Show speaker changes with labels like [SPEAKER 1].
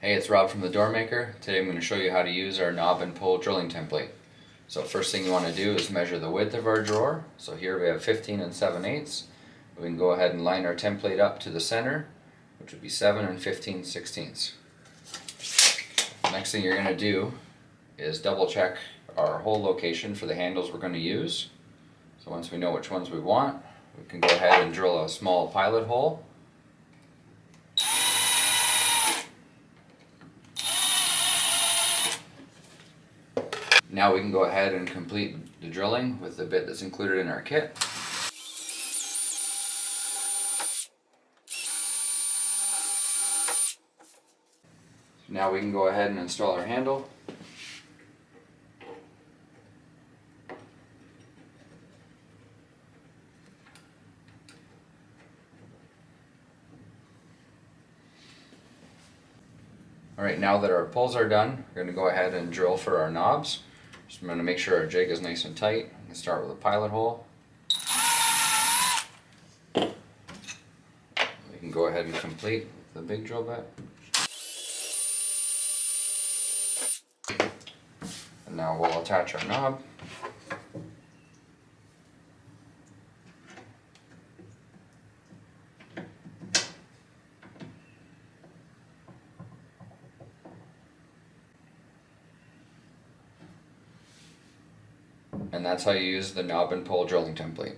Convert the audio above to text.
[SPEAKER 1] Hey, it's Rob from the Doormaker. Today I'm going to show you how to use our knob and pull drilling template. So first thing you want to do is measure the width of our drawer. So here we have 15 7/8. We can go ahead and line our template up to the center, which would be 7 15/16. Next thing you're going to do is double check our hole location for the handles we're going to use. So once we know which ones we want, we can go ahead and drill a small pilot hole. Now we can go ahead and complete the drilling with the bit that's included in our kit. Now we can go ahead and install our handle. Alright, now that our pulls are done, we're going to go ahead and drill for our knobs. So I'm going to make sure our jig is nice and tight. I'm going to start with a pilot hole. We can go ahead and complete the big drill bit. And now we'll attach our knob. And that's how you use the knob and pull drilling template.